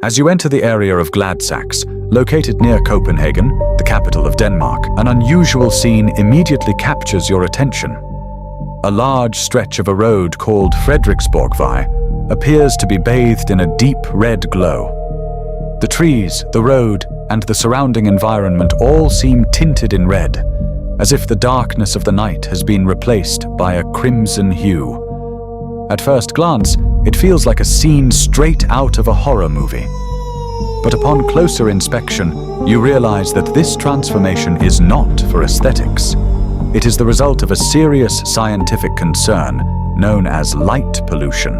As you enter the area of Gladsaxe, located near Copenhagen, the capital of Denmark, an unusual scene immediately captures your attention. A large stretch of a road called Frederiksborgvej appears to be bathed in a deep red glow. The trees, the road, and the surrounding environment all seem tinted in red, as if the darkness of the night has been replaced by a crimson hue. At first glance, it feels like a scene straight out of a horror movie. But upon closer inspection, you realize that this transformation is not for aesthetics. It is the result of a serious scientific concern known as light pollution.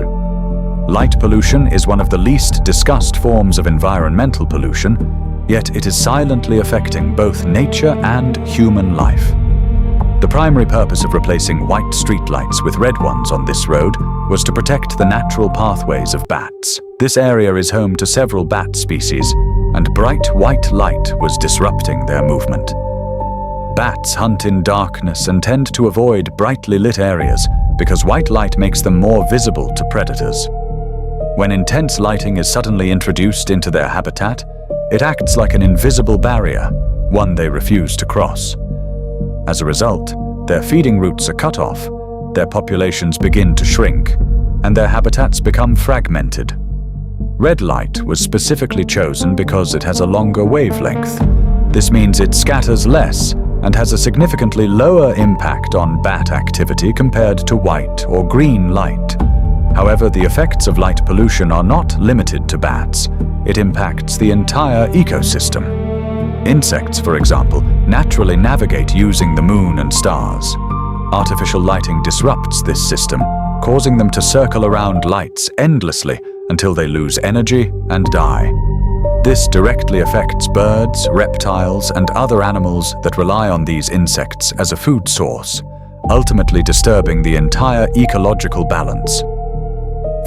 Light pollution is one of the least discussed forms of environmental pollution, yet it is silently affecting both nature and human life. The primary purpose of replacing white streetlights with red ones on this road was to protect the natural pathways of bats. This area is home to several bat species, and bright white light was disrupting their movement. Bats hunt in darkness and tend to avoid brightly lit areas because white light makes them more visible to predators. When intense lighting is suddenly introduced into their habitat, it acts like an invisible barrier, one they refuse to cross. As a result, their feeding routes are cut off, their populations begin to shrink, and their habitats become fragmented. Red light was specifically chosen because it has a longer wavelength. This means it scatters less and has a significantly lower impact on bat activity compared to white or green light. However, the effects of light pollution are not limited to bats. It impacts the entire ecosystem. Insects, for example, naturally navigate using the moon and stars. Artificial lighting disrupts this system, causing them to circle around lights endlessly until they lose energy and die. This directly affects birds, reptiles, and other animals that rely on these insects as a food source, ultimately disturbing the entire ecological balance.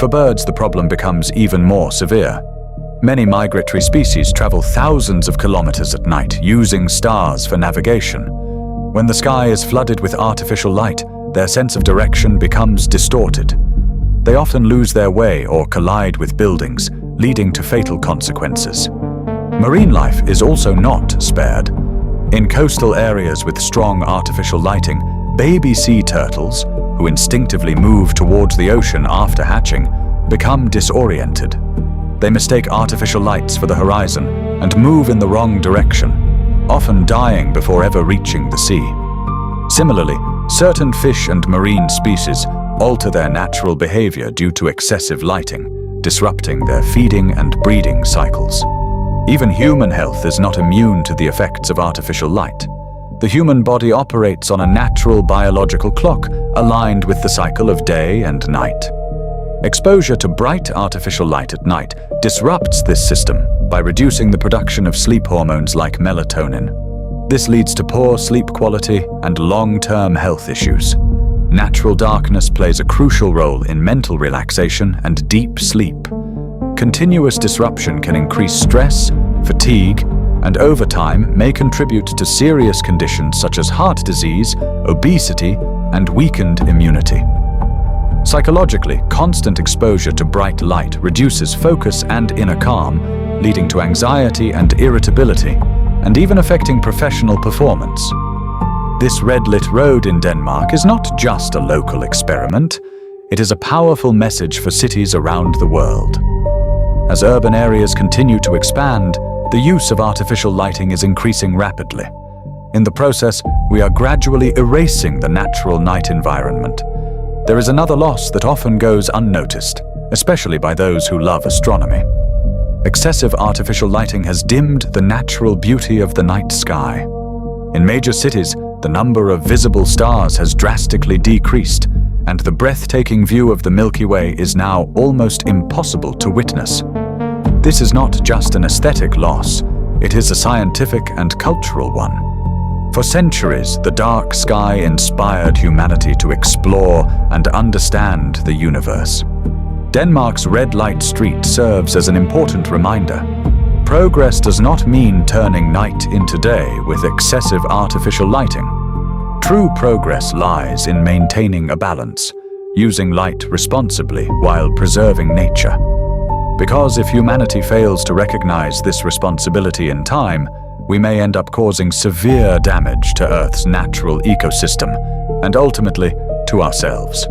For birds, the problem becomes even more severe. Many migratory species travel thousands of kilometers at night using stars for navigation. When the sky is flooded with artificial light, their sense of direction becomes distorted. They often lose their way or collide with buildings, leading to fatal consequences. Marine life is also not spared. In coastal areas with strong artificial lighting, baby sea turtles, who instinctively move towards the ocean after hatching, become disoriented. They mistake artificial lights for the horizon and move in the wrong direction, often dying before ever reaching the sea. Similarly, certain fish and marine species alter their natural behavior due to excessive lighting, disrupting their feeding and breeding cycles. Even human health is not immune to the effects of artificial light. The human body operates on a natural biological clock aligned with the cycle of day and night. Exposure to bright artificial light at night disrupts this system by reducing the production of sleep hormones like melatonin. This leads to poor sleep quality and long-term health issues. Natural darkness plays a crucial role in mental relaxation and deep sleep. Continuous disruption can increase stress, fatigue, and over time may contribute to serious conditions such as heart disease, obesity, and weakened immunity. Psychologically, constant exposure to bright light reduces focus and inner calm, leading to anxiety and irritability, and even affecting professional performance. This red-lit road in Denmark is not just a local experiment, it is a powerful message for cities around the world. As urban areas continue to expand, the use of artificial lighting is increasing rapidly. In the process, we are gradually erasing the natural night environment. There is another loss that often goes unnoticed, especially by those who love astronomy. Excessive artificial lighting has dimmed the natural beauty of the night sky. In major cities, the number of visible stars has drastically decreased, and the breathtaking view of the Milky Way is now almost impossible to witness. This is not just an aesthetic loss, it is a scientific and cultural one. For centuries, the dark sky inspired humanity to explore and understand the universe. Denmark's red light street serves as an important reminder. Progress does not mean turning night into day with excessive artificial lighting. True progress lies in maintaining a balance, using light responsibly while preserving nature. because if humanity fails to recognize this responsibility in time, we may end up causing severe damage to Earth's natural ecosystem, and ultimately to ourselves.